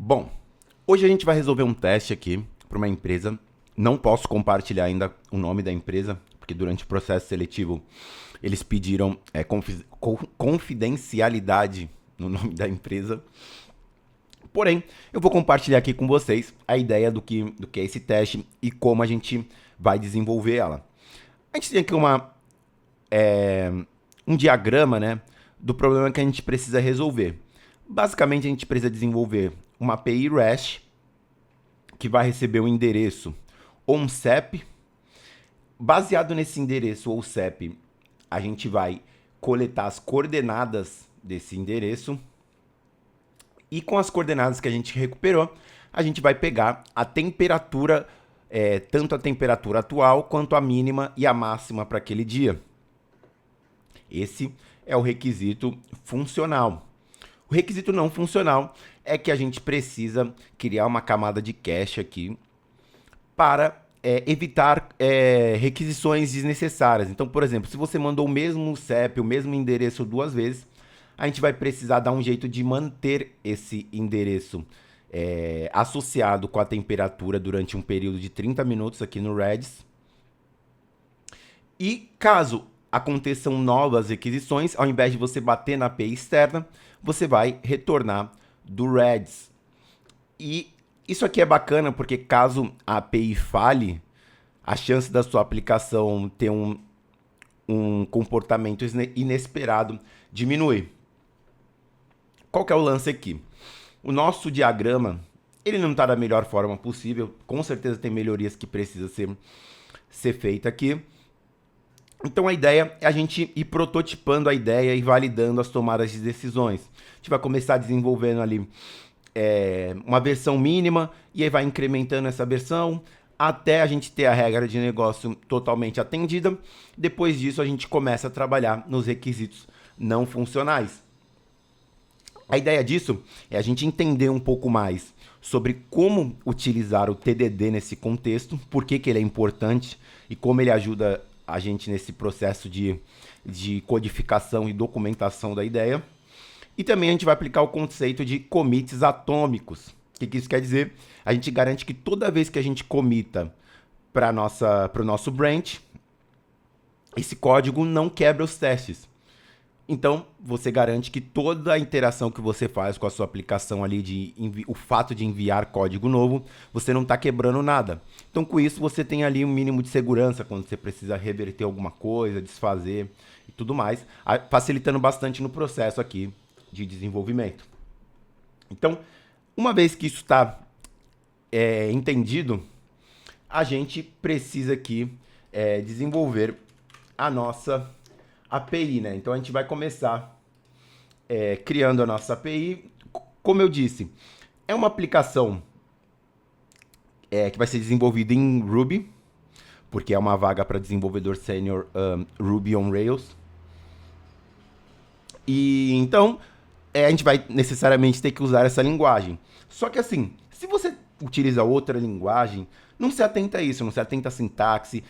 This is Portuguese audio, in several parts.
Bom, hoje a gente vai resolver um teste aqui para uma empresa. Não posso compartilhar ainda o nome da empresa, porque durante o processo seletivo eles pediram confidencialidade no nome da empresa. Porém, eu vou compartilhar aqui com vocês a ideia do que é esse teste e como a gente vai desenvolver ela. A gente tem aqui um diagrama, né, do problema que a gente precisa resolver. Basicamente, a gente precisa desenvolver uma API REST que vai receber um endereço ou um CEP. Baseado nesse endereço ou CEP, a gente vai coletar as coordenadas desse endereço. E com as coordenadas que a gente recuperou, a gente vai pegar a temperatura, tanto a temperatura atual quanto a mínima e a máxima para aquele dia. Esse é o requisito funcional. O requisito não funcional é que a gente precisa criar uma camada de cache aqui para evitar requisições desnecessárias. Então, por exemplo, se você mandou o mesmo CEP, o mesmo endereço duas vezes, a gente vai precisar dar um jeito de manter esse endereço associado com a temperatura durante um período de 30 minutos aqui no Redis. E caso aconteçam novas requisições, ao invés de você bater na API externa, você vai retornar do Redis. E isso aqui é bacana porque caso a API falhe, a chance da sua aplicação ter um comportamento inesperado diminui. Qual que é o lance aqui? O nosso diagrama, ele não está da melhor forma possível, com certeza tem melhorias que precisam ser feita aqui. Então a ideia é a gente ir prototipando a ideia e validando as tomadas de decisões. A gente vai começar desenvolvendo ali uma versão mínima e aí vai incrementando essa versão até a gente ter a regra de negócio totalmente atendida. Depois disso a gente começa a trabalhar nos requisitos não funcionais. A ideia disso é a gente entender um pouco mais sobre como utilizar o TDD nesse contexto, por que ele é importante e como ele ajuda a gente nesse processo de codificação e documentação da ideia. E também a gente vai aplicar o conceito de commits atômicos. O que isso quer dizer? A gente garante que toda vez que a gente comita para o nosso branch, esse código não quebra os testes. Então, você garante que toda a interação que você faz com a sua aplicação ali, o fato de enviar código novo, você não está quebrando nada. Então, com isso, você tem ali um mínimo de segurança quando você precisa reverter alguma coisa, desfazer e tudo mais, facilitando bastante no processo aqui de desenvolvimento. Então, uma vez que isso está entendido, a gente precisa aqui desenvolver a nossa API, né? Então a gente vai começar criando a nossa API. Como eu disse, é uma aplicação que vai ser desenvolvida em Ruby, porque é uma vaga para desenvolvedor sênior Ruby on Rails. E então a gente vai necessariamente ter que usar essa linguagem. Só que assim, se você utiliza outra linguagem, não se atenta a isso, não se atenta à sintaxe.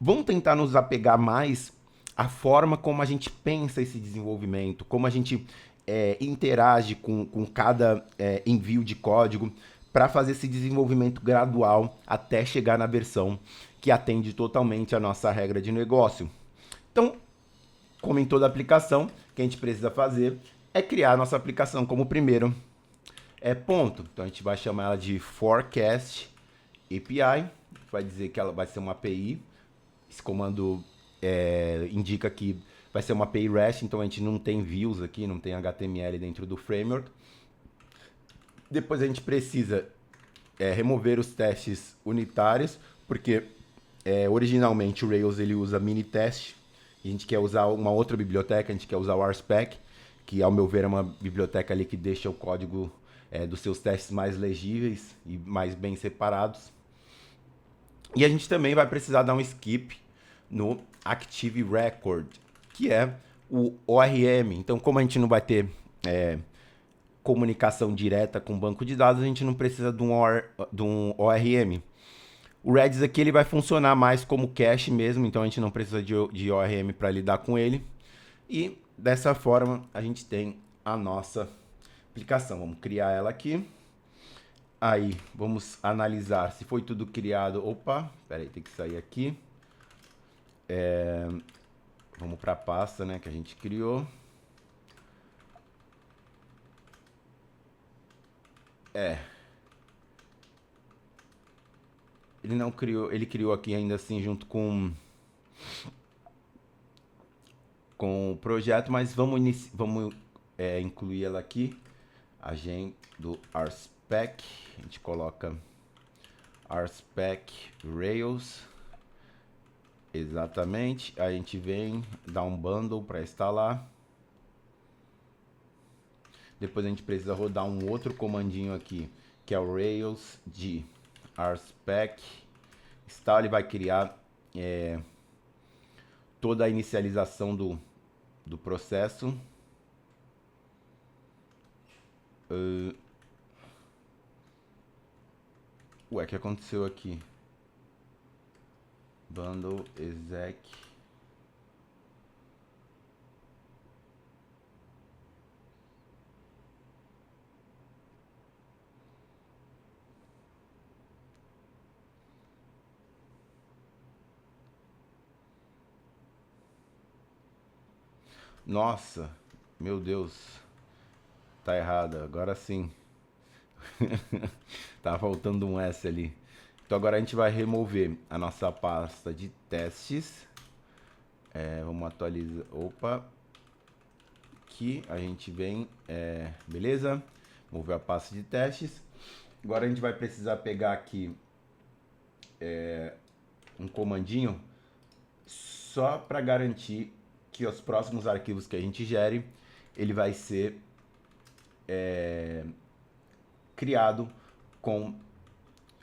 Vamos tentar nos apegar mais à forma como a gente pensa esse desenvolvimento, como a gente interage com cada envio de código para fazer esse desenvolvimento gradual até chegar na versão que atende totalmente a nossa regra de negócio. Então, como em toda aplicação, o que a gente precisa fazer é criar a nossa aplicação como primeiro ponto. Então a gente vai chamar ela de Forecast API, vai dizer que ela vai ser uma API. Esse comando indica que vai ser uma API REST, então a gente não tem views aqui, não tem HTML dentro do framework. Depois a gente precisa remover os testes unitários, porque originalmente o Rails ele usa mini-test. A gente quer usar uma outra biblioteca, a gente quer usar o RSpec, que ao meu ver é uma biblioteca ali que deixa o código dos seus testes mais legíveis e mais bem separados. E a gente também vai precisar dar um skip no Active Record, que é o ORM. Então, como a gente não vai ter comunicação direta com o banco de dados, a gente não precisa de um ORM. O Redis aqui ele vai funcionar mais como cache mesmo, então a gente não precisa de ORM para lidar com ele. E dessa forma a gente tem a nossa aplicação. Vamos criar ela aqui. Aí, vamos analisar se foi tudo criado. Opa, peraí, tem que sair aqui. Vamos para a pasta, né, que a gente criou. Ele não criou, ele criou aqui ainda assim junto com o projeto, mas vamos incluir ela aqui. A gente do RSpec, a gente coloca RSpec Rails. Exatamente, a gente vem dar um bundle para instalar. Depois a gente precisa rodar um outro comandinho aqui, que é o Rails de RSpec install. Ele vai criar toda a inicialização do processo. Ué, o que aconteceu aqui? Bundle exec. Nossa, meu Deus. Tá errado, agora sim. Tá faltando um S ali. Então agora a gente vai remover a nossa pasta de testes. Vamos atualizar. Opa. Aqui a gente vem. Beleza? Mover a pasta de testes. Agora a gente vai precisar pegar aqui um comandinho só para garantir que os próximos arquivos que a gente gere, ele vai ser criado com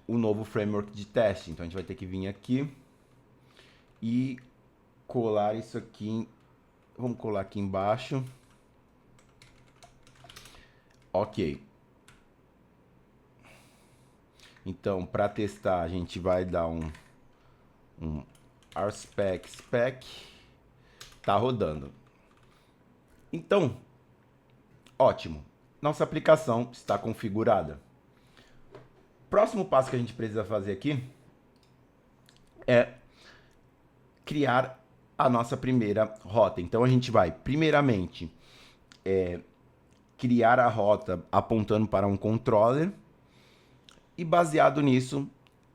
o novo framework de teste. Então a gente vai ter que vir aqui e colar isso aqui. Vamos colar aqui embaixo. Ok. Então, para testar, a gente vai dar um RSpec spec. Tá rodando. Então, ótimo. Nossa aplicação está configurada. Próximo passo que a gente precisa fazer aqui é criar a nossa primeira rota. Então a gente vai, primeiramente, criar a rota apontando para um controller e baseado nisso,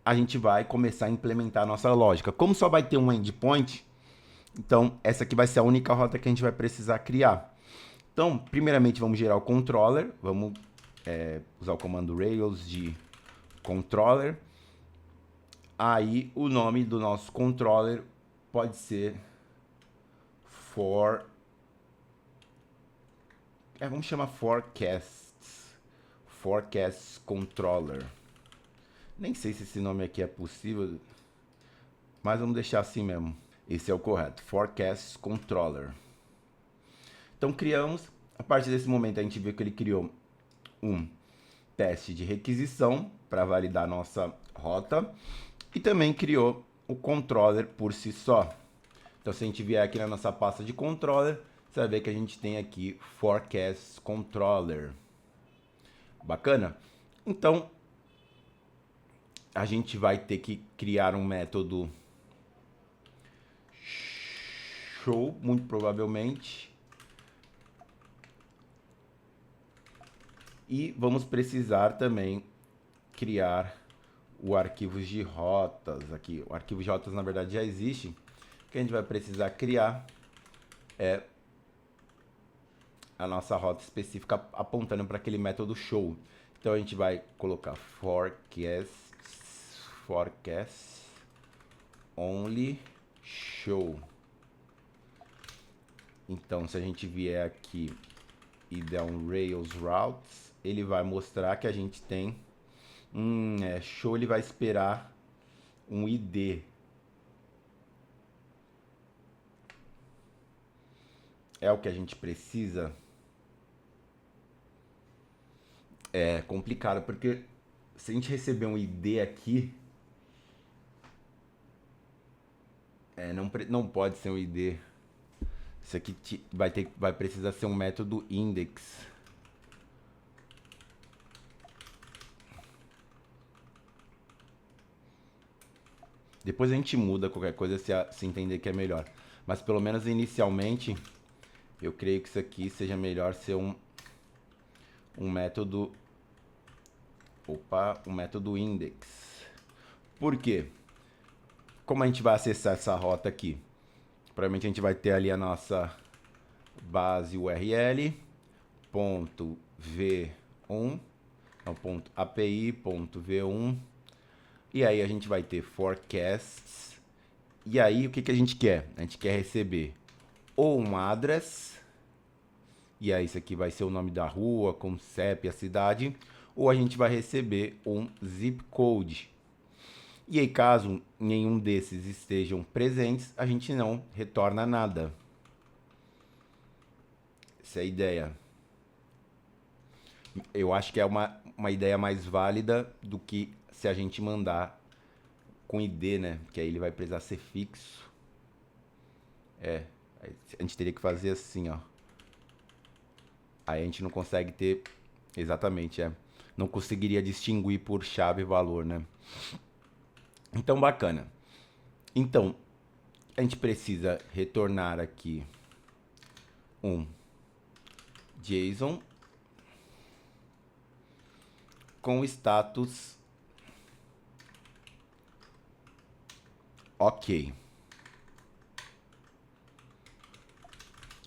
a gente vai começar a implementar a nossa lógica. Como só vai ter um endpoint, então essa aqui vai ser a única rota que a gente vai precisar criar. Então, primeiramente vamos gerar o controller, vamos usar o comando Rails de controller. Aí o nome do nosso controller pode ser vamos chamar Forecast Controller. Nem sei se esse nome aqui é possível, mas vamos deixar assim mesmo. Esse é o correto, Forecast Controller. Então criamos, a partir desse momento a gente viu que ele criou um teste de requisição para validar a nossa rota e também criou o controller por si só. Então se a gente vier aqui na nossa pasta de controller, você vai ver que a gente tem aqui Forecast Controller. Bacana? Então a gente vai ter que criar um método show, muito provavelmente. E vamos precisar também criar o arquivo de rotas aqui. O arquivo de rotas na verdade já existe. O que a gente vai precisar criar é a nossa rota específica apontando para aquele método show. Então a gente vai colocar forecast only show. Então se a gente vier aqui e der um Rails routes, ele vai mostrar que a gente tem show. Ele vai esperar um ID. É o que a gente precisa. É complicado, porque se a gente receber um ID aqui, não pode ser um ID. Isso aqui vai precisar ser um método index. Depois a gente muda qualquer coisa se entender que é melhor. Mas pelo menos inicialmente, eu creio que isso aqui seja melhor ser um método... Opa, um método index. Por quê? Como a gente vai acessar essa rota aqui? Provavelmente a gente vai ter ali a nossa base URL, ponto v1, então ponto API, ponto v1, e aí a gente vai ter forecasts, e aí o que, que a gente quer? A gente quer receber ou um address, e aí isso aqui vai ser o nome da rua, com CEP, a cidade, ou a gente vai receber um zip code. E aí caso nenhum desses estejam presentes, a gente não retorna nada. Essa é a ideia. Eu acho que é uma ideia mais válida do que se a gente mandar com ID, né? Que aí ele vai precisar ser fixo. A gente teria que fazer assim, ó. Aí a gente não consegue ter... Exatamente, é. Não conseguiria distinguir por chave e valor, né? Então, bacana. Então, a gente precisa retornar aqui um JSON com status ok.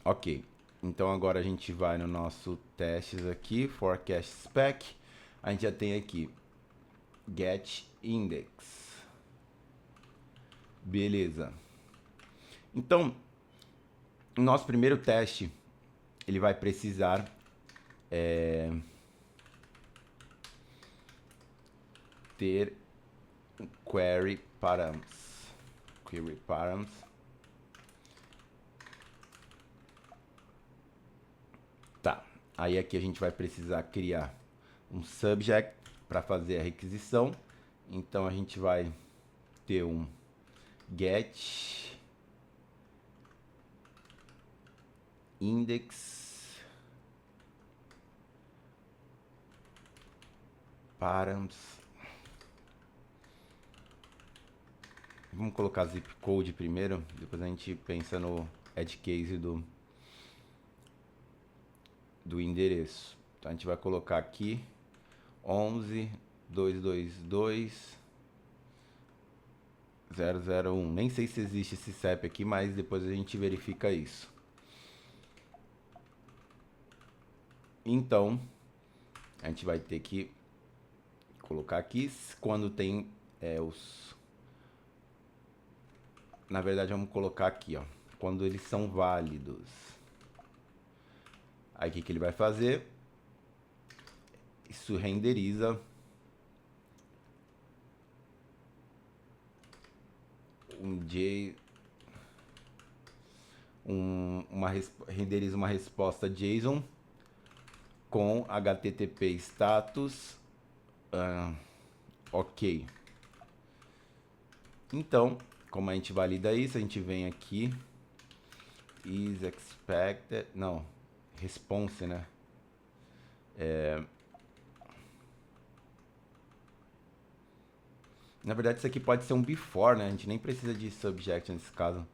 Ok. Então agora a gente vai no nosso testes aqui, forecast spec. A gente já tem aqui get index. Beleza. Então, o nosso primeiro teste, ele vai precisar ter query params. Query params. Tá. Aí aqui a gente vai precisar criar um subject para fazer a requisição. Então a gente vai ter um get index params. Vamos colocar zip code primeiro, depois a gente pensa no edge case do endereço. Então a gente vai colocar aqui 11.222.001. Nem sei se existe esse CEP aqui, mas depois a gente verifica isso. Então, a gente vai ter que colocar aqui quando tem os... Na verdade, vamos colocar aqui, ó, quando eles são válidos. Aí o que, que ele vai fazer? Isso renderiza renderiza uma resposta JSON com HTTP status ok. Então, como a gente valida isso, a gente vem aqui is expected, não, response, né? Na verdade, isso aqui pode ser um before, né? A gente nem precisa de subject nesse caso.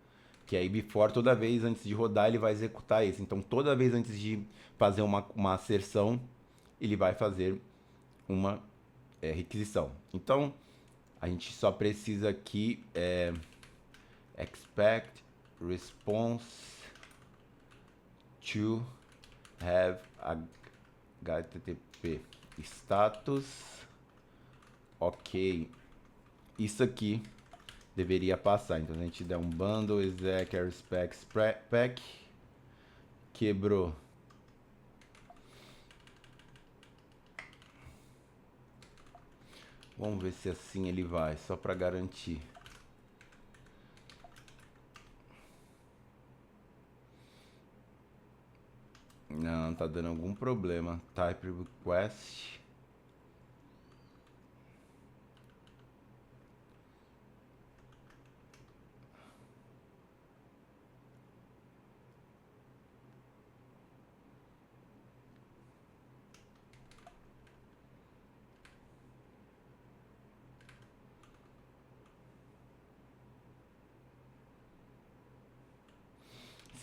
Que aí before, toda vez antes de rodar, ele vai executar isso. Então, toda vez antes de fazer uma asserção, ele vai fazer uma requisição. Então, a gente só precisa aqui expect response to have HTTP status ok. Isso aqui deveria passar. Então a gente dá um bundle exec respect pack, quebrou. Vamos ver se assim ele vai, só para garantir. Não, tá dando algum problema. Type request.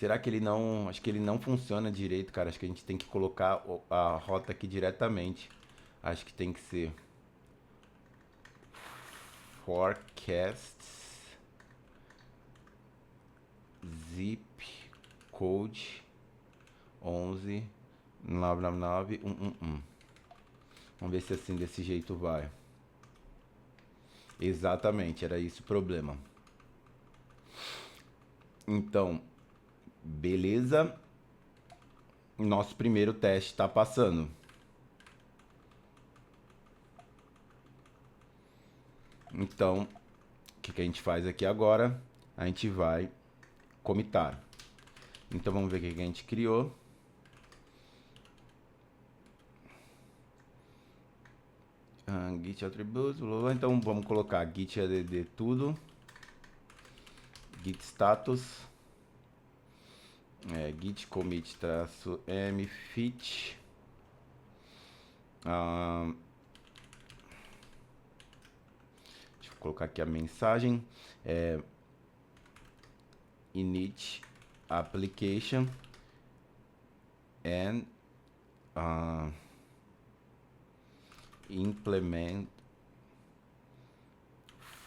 Será que ele não... Acho que ele não funciona direito, cara. Acho que a gente tem que colocar a rota aqui diretamente. Acho que tem que ser... Forecasts... Zip... Code... 11... 999... 111. Vamos ver se assim, desse jeito vai. Exatamente, era isso o problema. Então, beleza. Nosso primeiro teste está passando. Então, o que a gente faz aqui agora? A gente vai comitar. Então, vamos ver o que a gente criou. Git attributes, blá, blá. Então, vamos colocar git add tudo. Git status. Git commit -m fit. Deixa eu colocar aqui a mensagem. Init application and implement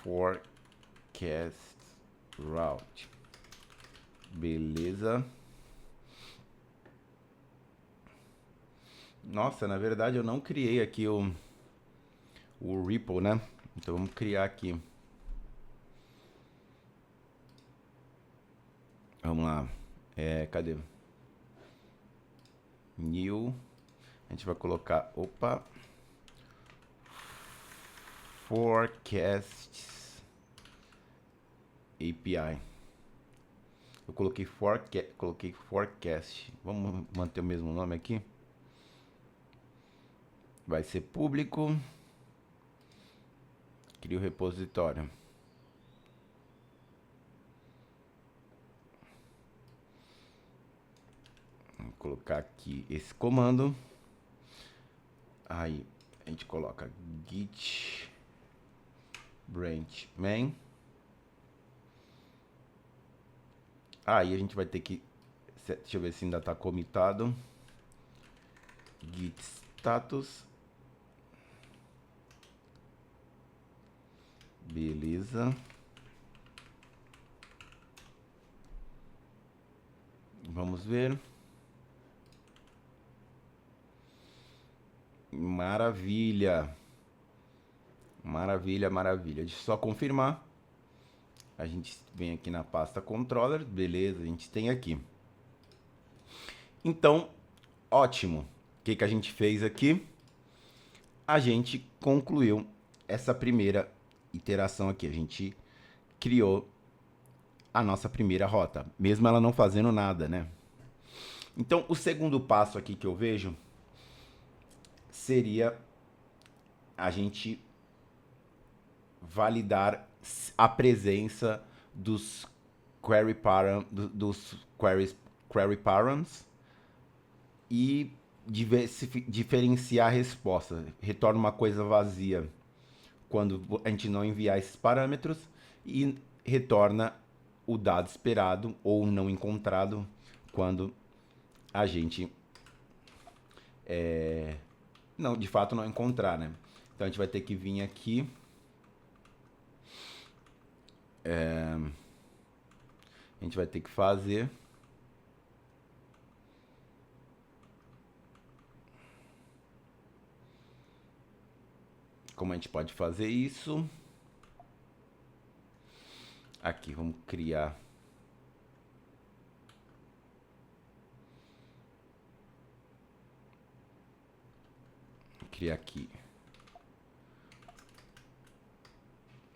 forecast route. Beleza. Nossa, na verdade eu não criei aqui o REPL, né? Então vamos criar aqui. Vamos lá. Cadê? New. A gente vai colocar... Opa. Forecasts API. Eu coloquei forecast. Vamos manter o mesmo nome aqui. Vai ser público. Cria o repositório. Vou colocar aqui esse comando. Aí a gente coloca git branch main. Aí a gente vai ter que... Deixa eu ver se ainda está comitado. Git status. Beleza. Vamos ver. Maravilha. Maravilha, maravilha. Deixa eu só confirmar. A gente vem aqui na pasta controller. Beleza, a gente tem aqui. Então, ótimo. O que a gente fez aqui? A gente concluiu essa primeira iteração aqui. A gente criou a nossa primeira rota, mesmo ela não fazendo nada, né? Então, o segundo passo aqui que eu vejo seria a gente validar a presença dos query params e diferenciar a resposta. Retorna uma coisa vazia quando a gente não enviar esses parâmetros e retorna o dado esperado ou não encontrado quando a gente não, de fato não encontrar, né? Então a gente vai ter que vir aqui. A gente vai ter que fazer como a gente pode fazer isso. Aqui, vamos criar aqui.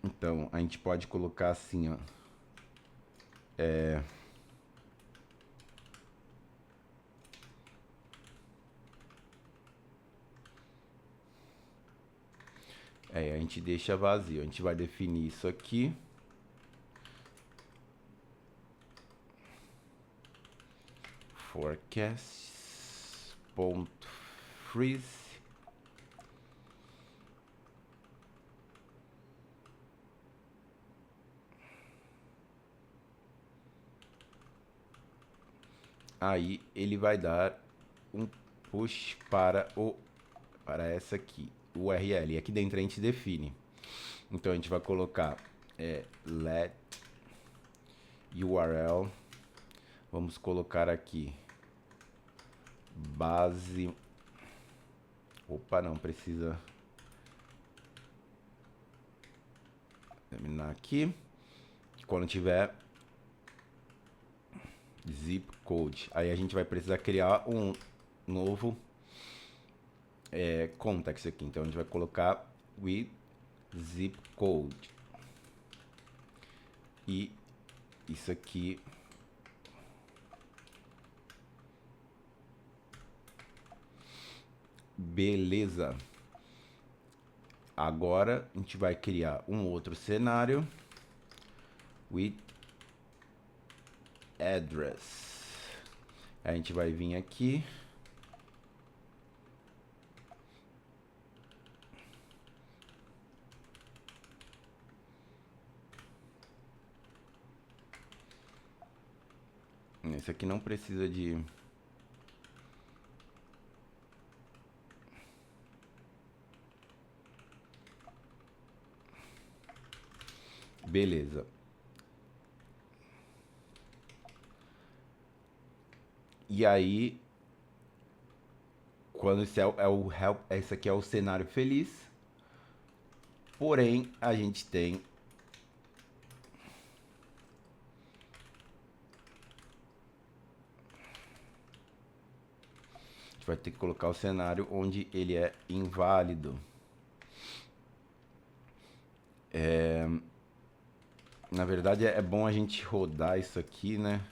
Então, a gente pode colocar assim, ó. A gente deixa vazio. A gente vai definir isso aqui. Forecast.freeze. Aí ele vai dar um push para essa aqui, URL. E aqui dentro a gente define. Então a gente vai colocar let URL. Vamos colocar aqui base. Opa, não precisa terminar aqui. Quando tiver zip code, aí a gente vai precisar criar um novo context aqui. Então a gente vai colocar with zip code. E isso aqui beleza. Agora a gente vai criar um outro cenário with address. A gente vai vir aqui esse aqui não precisa de beleza. E aí, quando esse esse aqui é o cenário feliz, porém a gente tem a gente vai ter que colocar o cenário onde ele é inválido. Na verdade é bom a gente rodar isso aqui, né?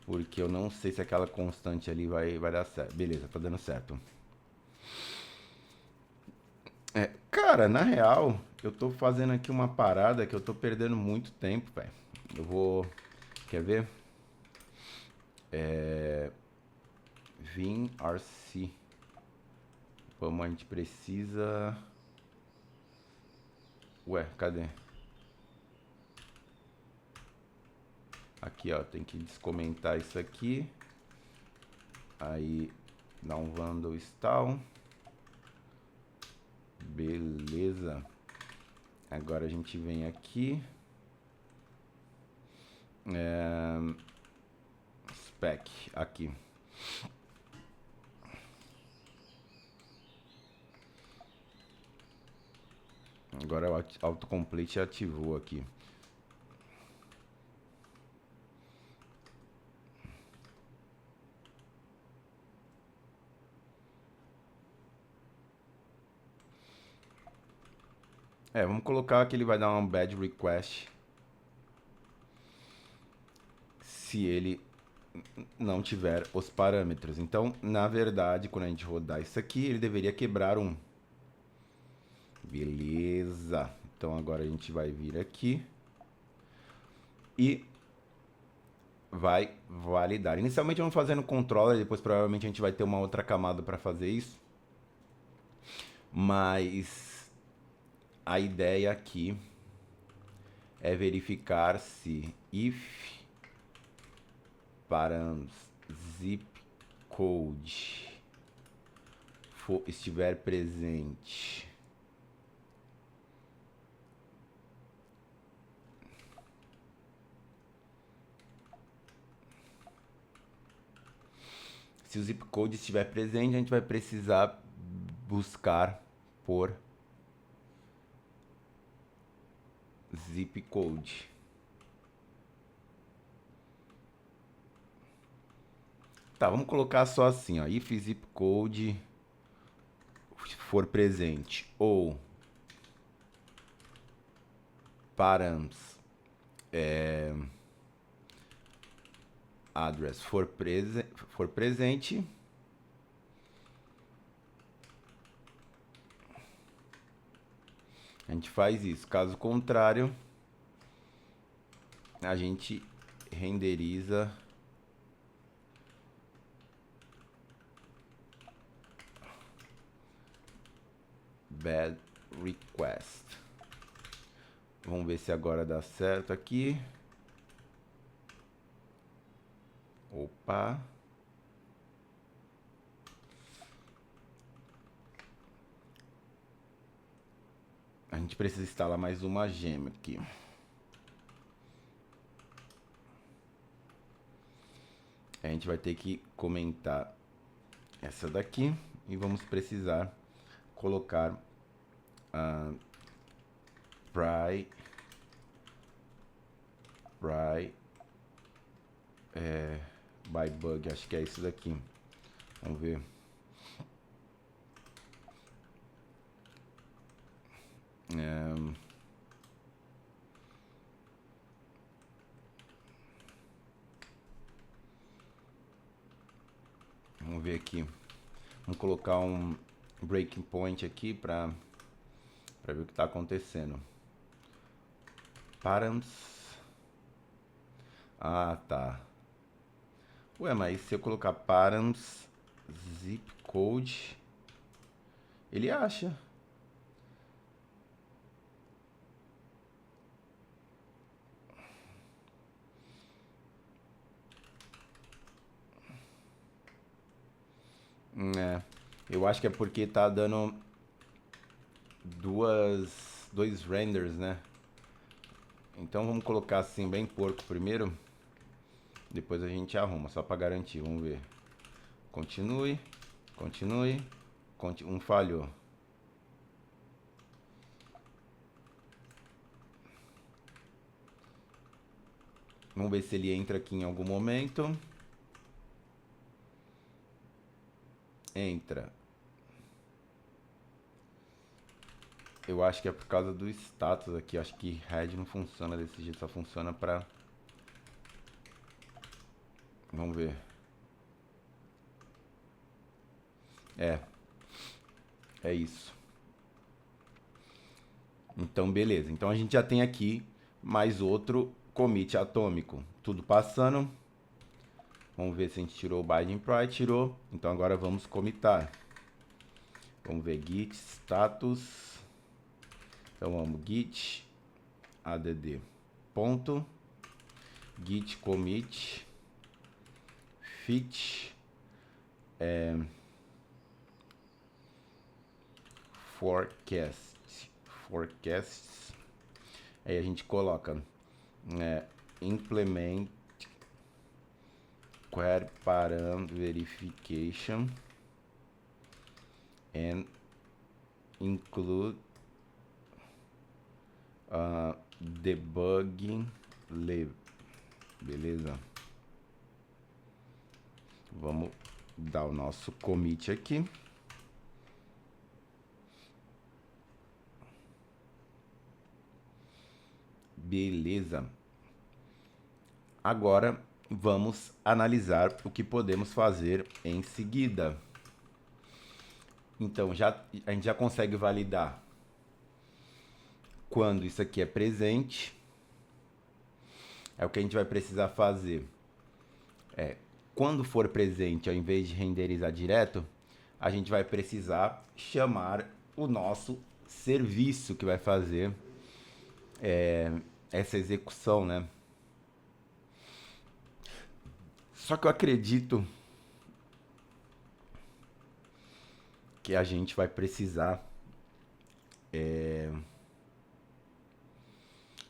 Porque eu não sei se aquela constante ali vai dar certo. Beleza, tá dando certo. Cara, na real, eu tô fazendo aqui uma parada que eu tô perdendo muito tempo, velho. Eu vou... Quer ver? Vim RC. Vamos, a gente precisa... Ué, cadê? Aqui, ó, tem que descomentar isso aqui. Aí, dá um vandal install. Beleza. Agora a gente vem aqui. Spec, aqui. Agora o autocomplete ativou aqui. Vamos colocar que ele vai dar um bad request se ele não tiver os parâmetros. Então, na verdade, quando a gente rodar isso aqui, ele deveria quebrar um. Beleza. Então agora a gente vai vir aqui e vai validar. Inicialmente vamos fazer no controller, depois provavelmente a gente vai ter uma outra camada para fazer isso. Mas a ideia aqui é verificar se if params zip code estiver presente se o zip code estiver presente, a gente vai precisar buscar por zip code. Tá, vamos colocar só assim, ó, if zip code for presente ou params address for presente, a gente faz isso. Caso contrário, a gente renderiza bad request. Vamos ver se agora dá certo aqui. Opa. A gente precisa instalar mais uma gema aqui. A gente vai ter que comentar essa daqui e vamos precisar colocar a by bug, acho que é isso daqui. Vamos ver. Vamos ver aqui. Vamos colocar um breaking point aqui para ver o que está acontecendo. Params. Ah, tá. Ué, mas se eu colocar params zip code, ele acha. É, eu acho que é porque tá dando dois renders, né? Então vamos colocar assim bem porco primeiro. Depois a gente arruma, só para garantir. Vamos ver. Continue. Um falhou. Vamos ver se ele entra aqui em algum momento. Entra. Eu acho que é por causa do status aqui. Acho que head não funciona desse jeito. Só funciona pra... Vamos ver. É isso. Então, beleza. Então a gente já tem aqui mais outro commit atômico. Tudo passando. Vamos ver se a gente tirou o binding price. Tirou. Então agora vamos commitar. Vamos ver git status. Então vamos git add ponto git commit fit forecasts. Aí a gente coloca implement query param verification and include debugging lib. Beleza? Vamos dar o nosso commit aqui. Beleza. Agora vamos analisar o que podemos fazer em seguida. Então a gente já consegue validar quando isso aqui é presente. É o que a gente vai precisar fazer. Quando for presente, ao invés de renderizar direto, a gente vai precisar chamar o nosso serviço que vai fazer essa execução, né? Só que eu acredito que a gente vai precisar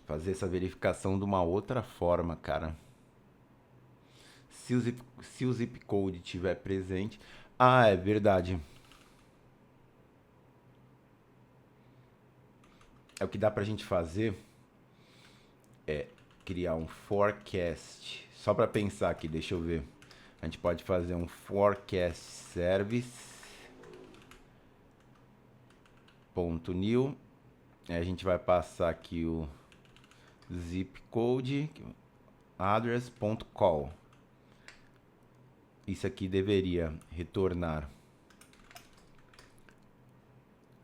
fazer essa verificação de uma outra forma, cara. Se o zip code estiver presente... Ah, é verdade. É o que dá pra gente fazer é criar um forecast. Só para pensar aqui, deixa eu ver. A gente pode fazer um forecast service .new. A gente vai passar aqui o zip code address.call. Isso aqui deveria retornar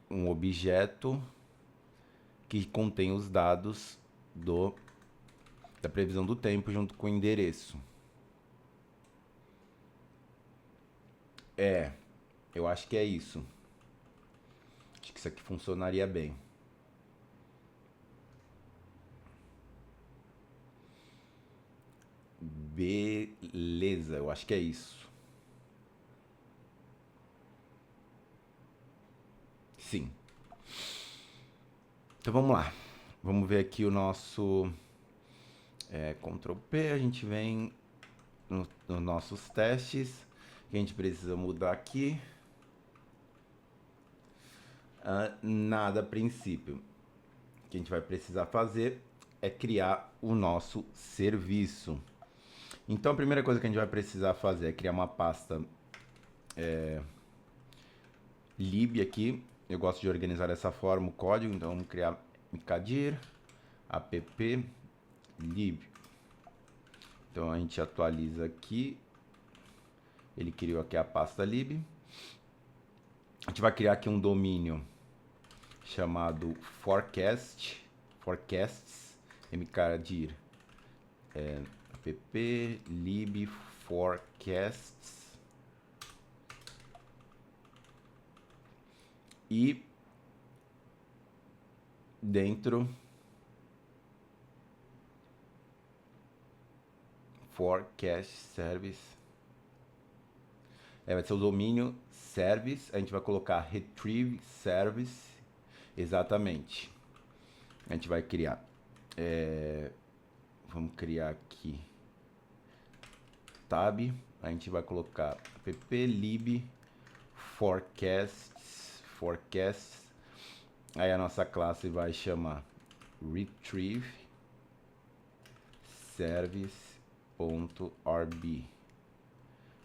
um objeto que contém os dados da previsão do tempo junto com o endereço. Eu acho que é isso. Acho que isso aqui funcionaria bem. Beleza, eu acho que é isso. Sim. Então vamos lá. Vamos ver aqui o nosso Ctrl P. A gente vem nos nossos testes. Que a gente precisa mudar aqui. Nada a princípio. O que a gente vai precisar fazer é criar o nosso serviço. Então a primeira coisa que a gente vai precisar fazer é criar uma pasta lib aqui. Eu gosto de organizar dessa forma o código, então vamos criar mkdir app lib. Então a gente atualiza aqui. Ele criou aqui a pasta lib. A gente vai criar aqui um domínio chamado forecasts mkdir app lib forecasts. E dentro forecast service vai ser o domínio service. A gente vai colocar retrieve service. Exatamente. A gente vai criar. Vamos criar aqui tab. A gente vai colocar app lib forecasts. Aí a nossa classe vai chamar retrieve service.rb.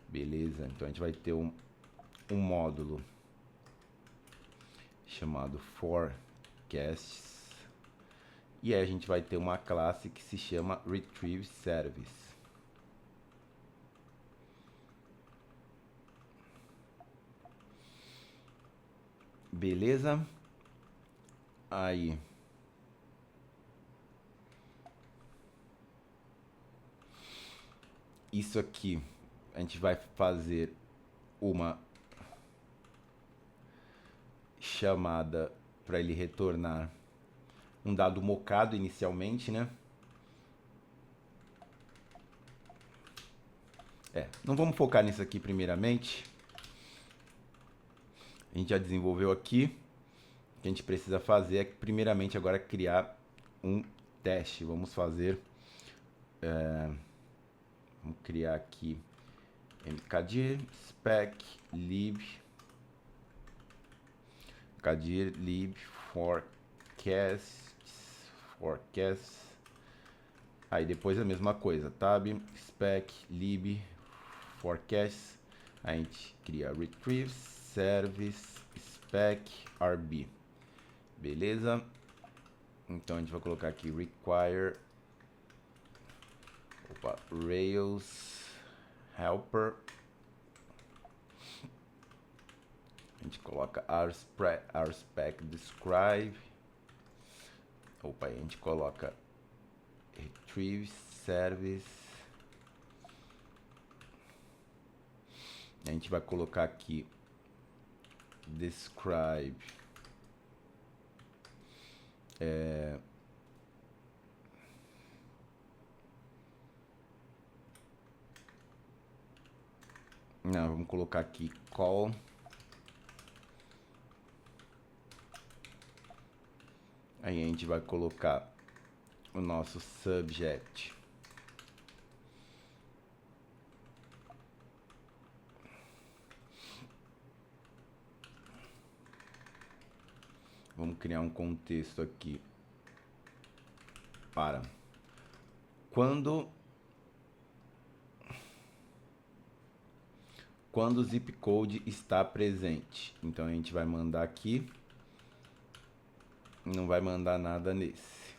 Beleza? Então a gente vai ter um módulo chamado forecasts. E aí a gente vai ter uma classe que se chama retrieve service. Beleza? Aí isso aqui a gente vai fazer uma chamada para ele retornar um dado mocado inicialmente, né? Não vamos focar nisso aqui primeiramente. A gente já desenvolveu aqui. O que a gente precisa fazer é primeiramente agora criar um teste. Vamos fazer vamos criar aqui mkdir spec lib forecasts. Aí depois a mesma coisa, tab spec lib forecasts. A gente cria retrieve service spec rb. Beleza? Então a gente vai colocar aqui require Rails helper. A gente coloca rspec describe. A gente coloca retrieve service. A gente vai colocar aqui describe não, vamos colocar aqui call. Aí a gente vai colocar o nosso subject. Vamos criar um contexto aqui para quando o zip code está presente. Então a gente vai mandar aqui. Não vai mandar nada nesse.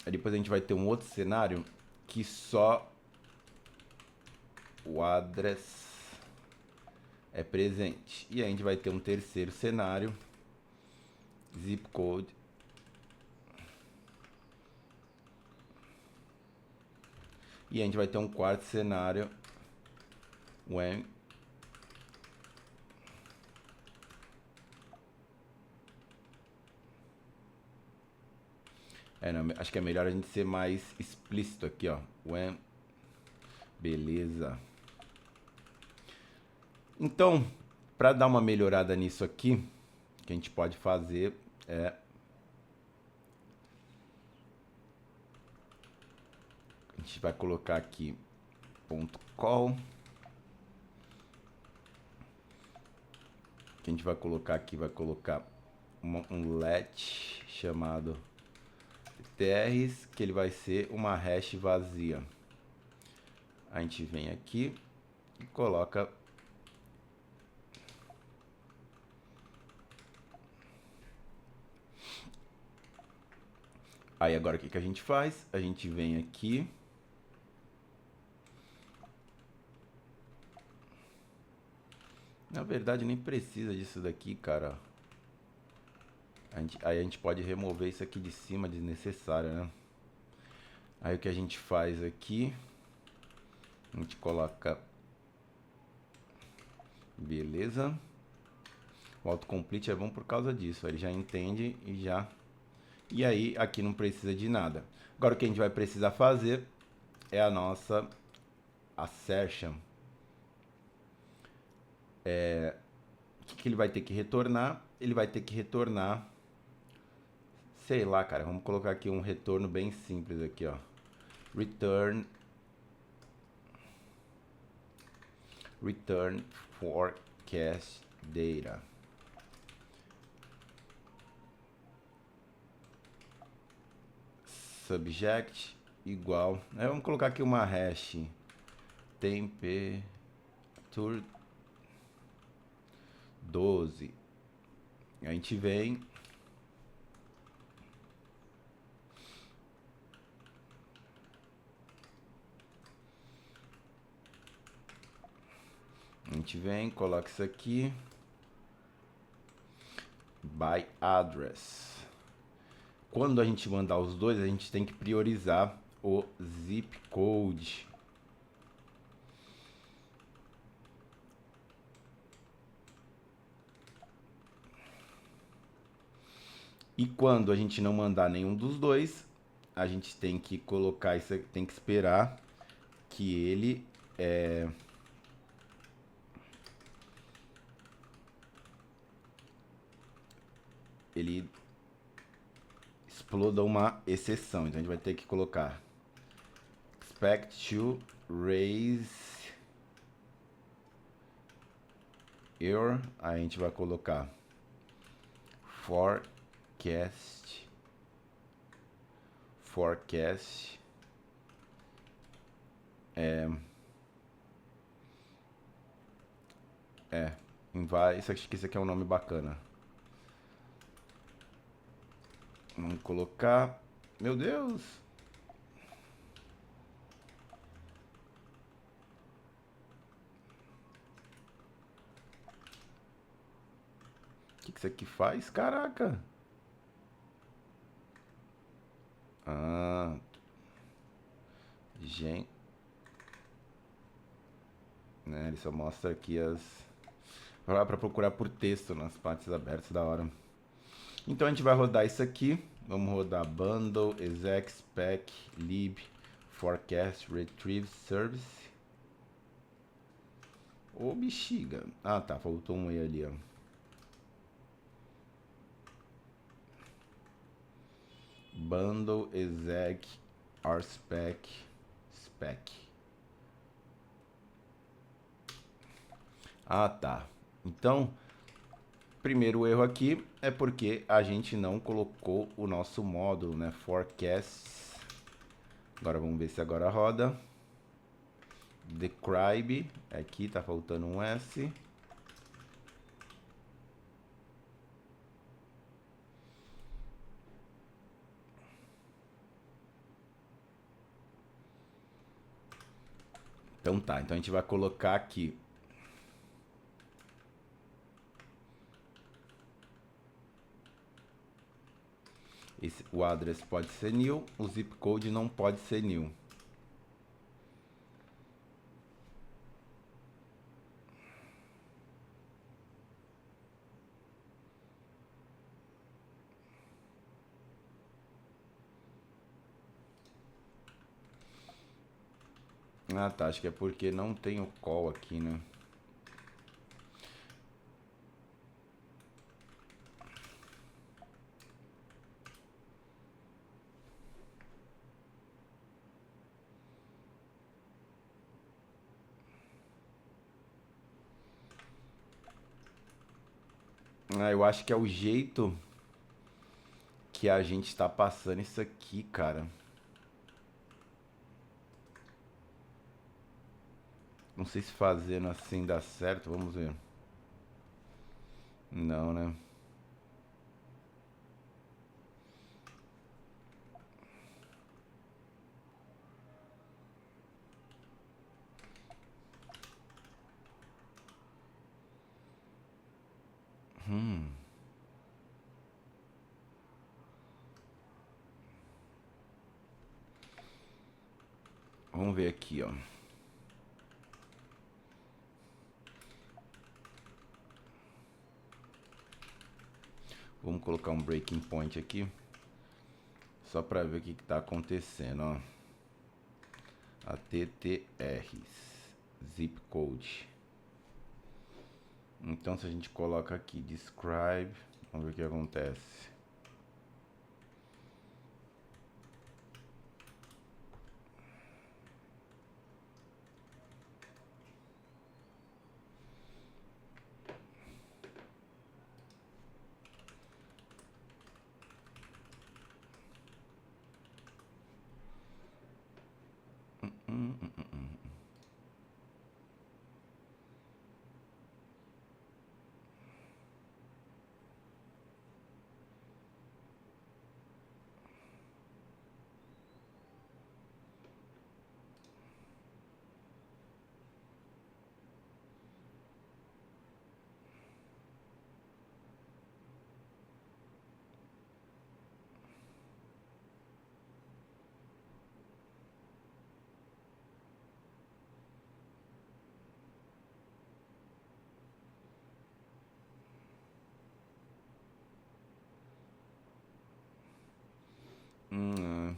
Aí depois a gente vai ter um outro cenário que só o address é presente. E aí a gente vai ter um terceiro cenário, zip code. E a gente vai ter um quarto cenário, when Não, acho que é melhor a gente ser mais explícito aqui, ó. When. Beleza. Então, para dar uma melhorada nisso aqui, o que a gente pode fazer é a gente vai colocar aqui ponto .call. Que a gente vai colocar aqui, vai colocar um let chamado TRs, que ele vai ser uma hash vazia. A gente vem aqui e coloca aí agora o que a gente faz? A gente vem aqui na verdade nem precisa disso daqui, cara. Aí a gente pode remover isso aqui de cima, desnecessário, né? Aí o que a gente faz aqui, a gente coloca, beleza. O autocomplete é bom por causa disso, ele já entende e já... E aí aqui não precisa de nada. Agora o que a gente vai precisar fazer é a nossa assertion. O que ele vai ter que retornar? Ele vai ter que retornar, sei lá, cara, vamos colocar aqui um retorno bem simples aqui, ó. Return forecast data. Subject igual. Aí vamos colocar aqui uma hash temperature 12. A gente vem coloca isso aqui by address. Quando a gente mandar os dois, a gente tem que priorizar o zip code. E quando a gente não mandar nenhum dos dois, a gente tem que colocar isso, tem que esperar que ele exploda uma exceção. Então a gente vai ter que colocar expect to raise error. Aí a gente vai colocar forecast isso aqui é um nome bacana. Vamos colocar, meu Deus, o que isso aqui faz? Caraca. Gente, né, ele só mostra aqui as para procurar por texto nas partes abertas da hora. Então a gente vai rodar isso aqui. Vamos rodar bundle exec spec lib forecast retrieve service. Ô bexiga. Ah tá, faltou um E ali, ó. Bundle exec rspec spec. Ah tá. Então, primeiro erro aqui é porque a gente não colocou o nosso módulo, né? Forecasts. Agora vamos ver se agora roda. Describe. Aqui tá faltando um S. Então tá, então a gente vai colocar aqui. O address pode ser new, o zip code não pode ser new. Ah, tá. Acho que é porque não tem o call aqui, né? Ah, eu acho que é o jeito que a gente tá passando isso aqui, cara. Não sei se fazendo assim dá certo. Vamos ver. Não, né? Vamos ver aqui, ó. Vamos colocar um breaking point aqui. Só pra ver o que tá acontecendo, ó. ATTRs. Zip code. Então se a gente coloca aqui describe, vamos ver o que acontece. Hum,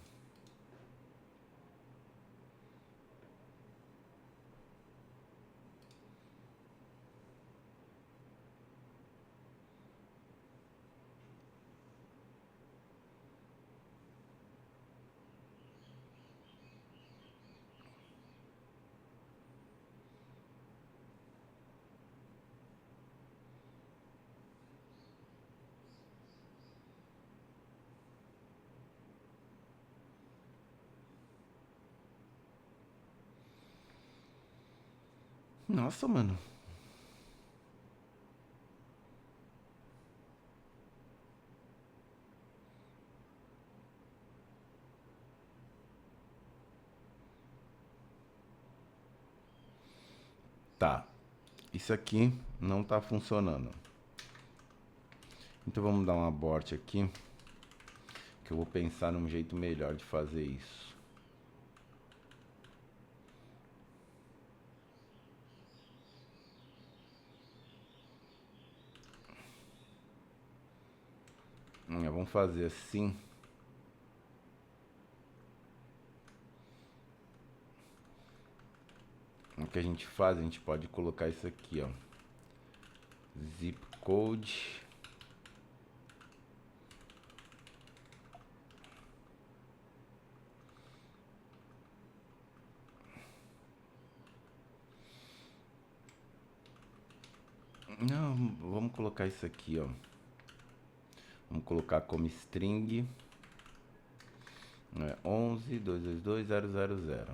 Nossa, mano. Tá. Isso aqui não tá funcionando. Então vamos dar um abort aqui. Que eu vou pensar num jeito melhor de fazer isso. Vamos fazer assim. O que a gente faz, a gente pode colocar isso aqui, ó. Zip code. Não, vamos colocar isso aqui, ó. Vamos colocar como string 11.222.000.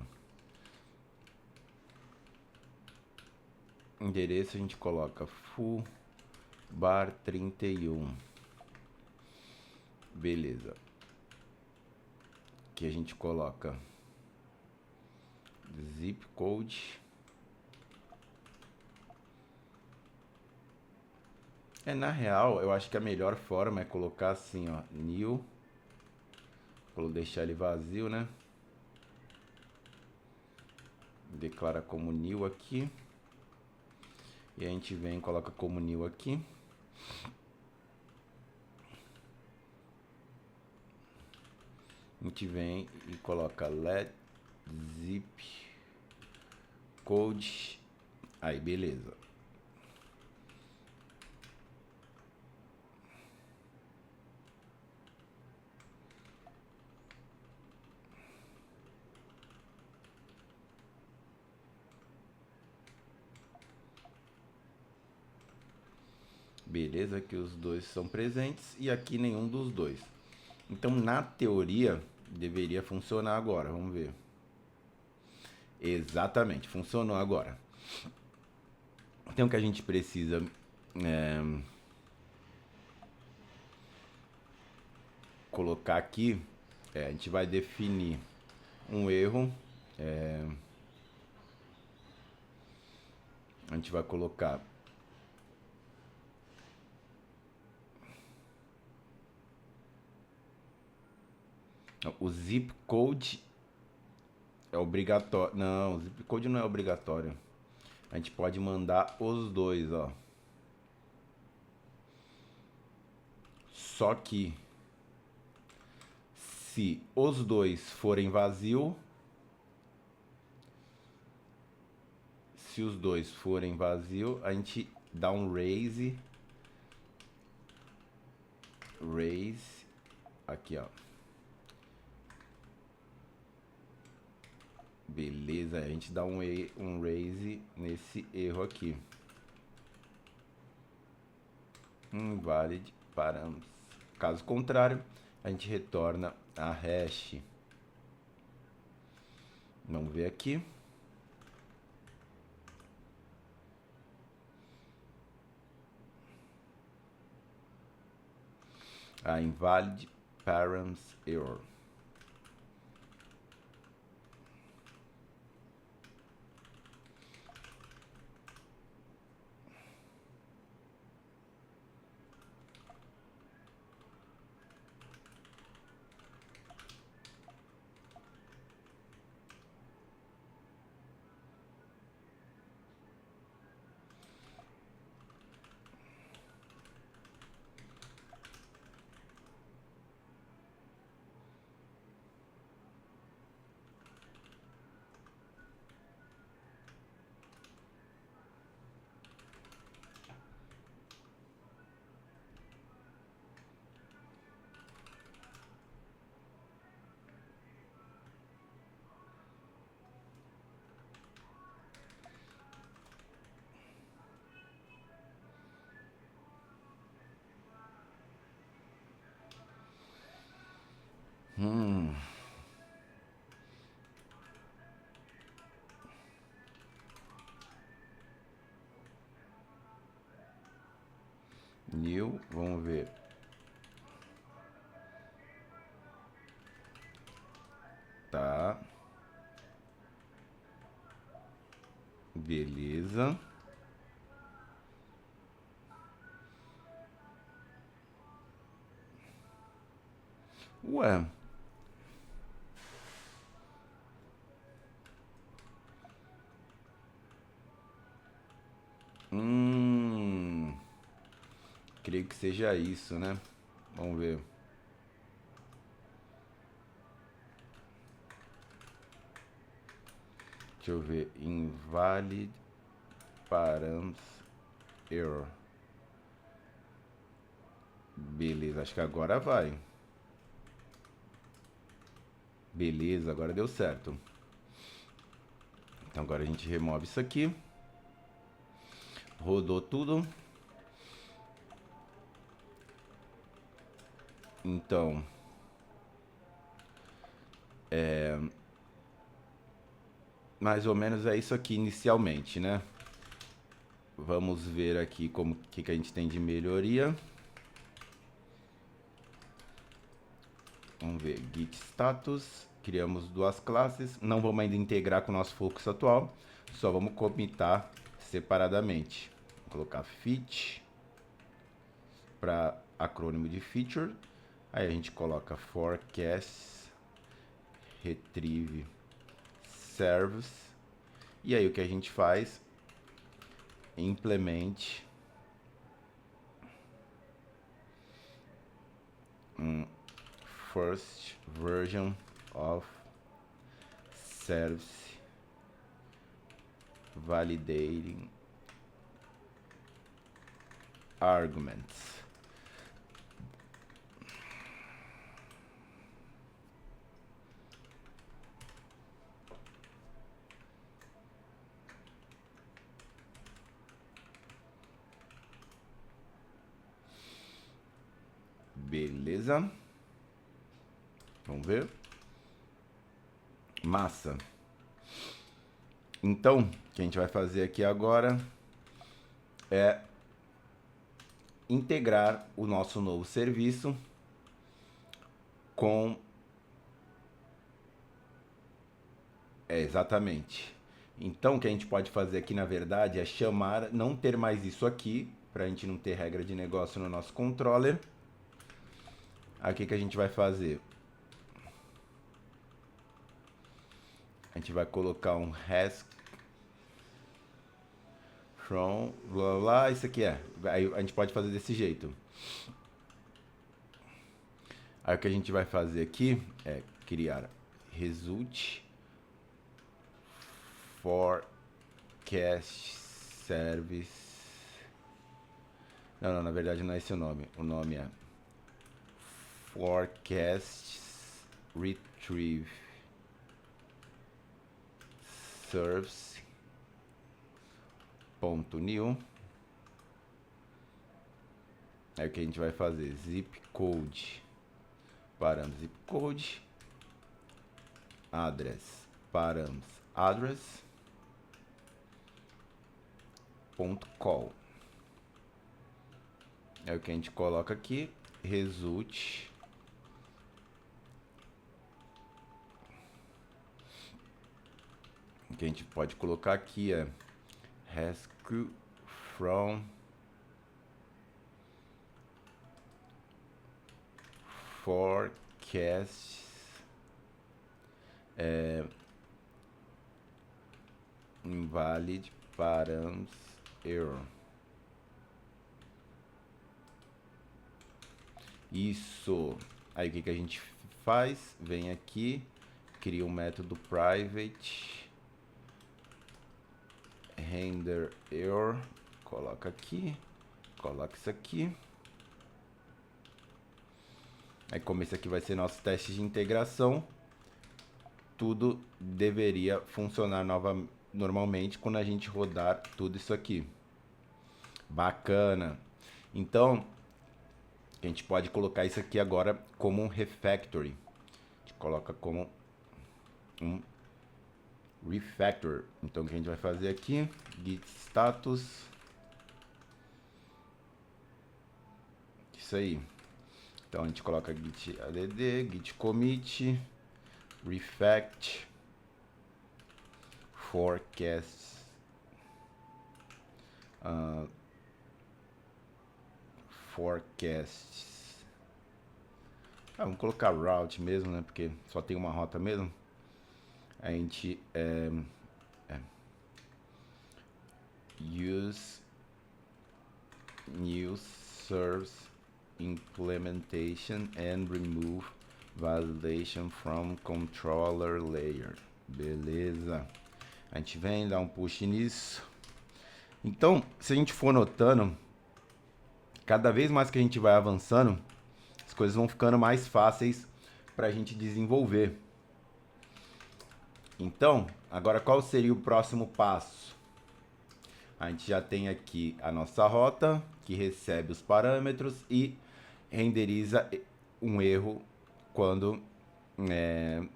Endereço a gente coloca full bar 31. Beleza. Aqui a gente coloca zip code. Na real, eu acho que a melhor forma é colocar assim, ó, new. Vou deixar ele vazio, né? Declara como new aqui. E a gente vem e coloca como new aqui. A gente vem e coloca let zip code. Aí, beleza. Beleza, que os dois são presentes e aqui nenhum dos dois. Então, na teoria, deveria funcionar agora. Vamos ver. Exatamente, funcionou agora. Então, o que a gente precisa colocar aqui, a gente vai definir um erro. A gente vai colocar o zip code é obrigatório. Não, o zip code não é obrigatório. A gente pode mandar os dois, ó. Só que se os dois forem vazio, se os dois forem vazio, a gente dá um raise aqui, ó. Beleza, a gente dá um raise nesse erro aqui. Invalid params. Caso contrário, a gente retorna a hash. Vamos ver aqui. A invalid params error. New, vamos ver. Tá. Beleza. Ué. Creio que seja isso, né? Vamos ver. Deixa eu ver. Invalid params error. Beleza, acho que agora vai. Beleza, agora deu certo. Então agora a gente remove isso aqui. Rodou tudo. Então, mais ou menos é isso aqui inicialmente, né? Vamos ver aqui como que a gente tem de melhoria. Vamos ver, git status. Criamos duas classes. Não vamos ainda integrar com o nosso fluxo atual. Só vamos comitar separadamente. Vou colocar fit para acrônimo de feature. Aí a gente coloca forecast retrieve service. E aí o que a gente faz? Implemente first version of service validating arguments. Beleza. Vamos ver. Massa. Então, o que a gente vai fazer aqui agora é integrar o nosso novo serviço com... exatamente. Então, o que a gente pode fazer aqui, na verdade, é chamar, não ter mais isso aqui, para a gente não ter regra de negócio no nosso controller. Aí, o que a gente vai fazer? A gente vai colocar um hash from, blá, blá, blá, isso aqui é. Aí a gente pode fazer desse jeito. Aí o que a gente vai fazer aqui é criar result forecast service. Não, na verdade não é esse o nome. O nome é forecast retrieve service ponto new. Aí o que a gente vai fazer? Zip code, parâmetros zip code, address, parâmetros address, ponto call. É o que a gente coloca aqui, result o que a gente pode colocar aqui é rescue from forecast invalid params error. Isso. Aí o que a gente faz? Vem aqui, cria um método private render error, coloca aqui, coloca isso aqui. Aí como esse aqui vai ser nosso teste de integração, tudo deveria funcionar normalmente quando a gente rodar tudo isso aqui. Bacana. Então, a gente pode colocar isso aqui agora como um refactory. A gente coloca como um refactor. Então, o que a gente vai fazer aqui? Git status. Isso aí. Então, a gente coloca git add, git commit, refact, forecast, forecasts. Vamos colocar route mesmo, né? Porque só tem uma rota mesmo. A gente use new service implementation and remove validation from controller layer. Beleza. A gente vem dar um push nisso. Então, se a gente for notando, cada vez mais que a gente vai avançando, as coisas vão ficando mais fáceis para a gente desenvolver. Então, agora qual seria o próximo passo? A gente já tem aqui a nossa rota, que recebe os parâmetros e renderiza um erro quando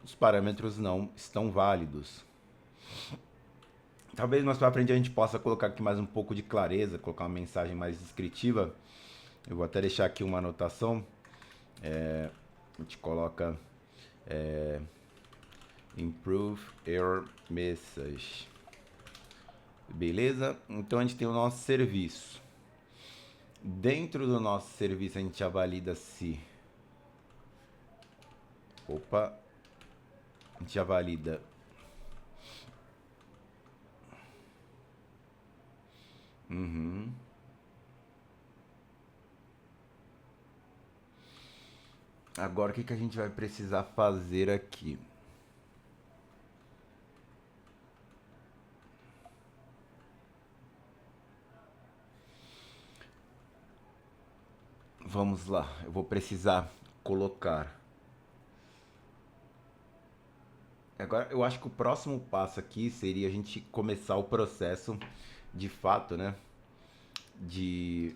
os parâmetros não estão válidos. Talvez mais para frente a gente possa colocar aqui mais um pouco de clareza, colocar uma mensagem mais descritiva. Eu vou até deixar aqui uma anotação. A gente coloca improve error message. Beleza? Então a gente tem o nosso serviço. Dentro do nosso serviço a gente já valida se... Opa! A gente já valida... Agora o que a gente vai precisar fazer aqui? Vamos lá, eu vou precisar colocar. Agora, eu acho que o próximo passo aqui seria a gente começar o processo de fato, né? De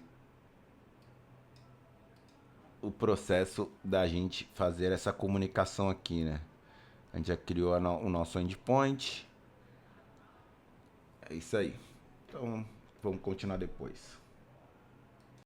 o processo da gente fazer essa comunicação aqui, né? A gente já criou o nosso endpoint. É isso aí. Então, vamos continuar depois.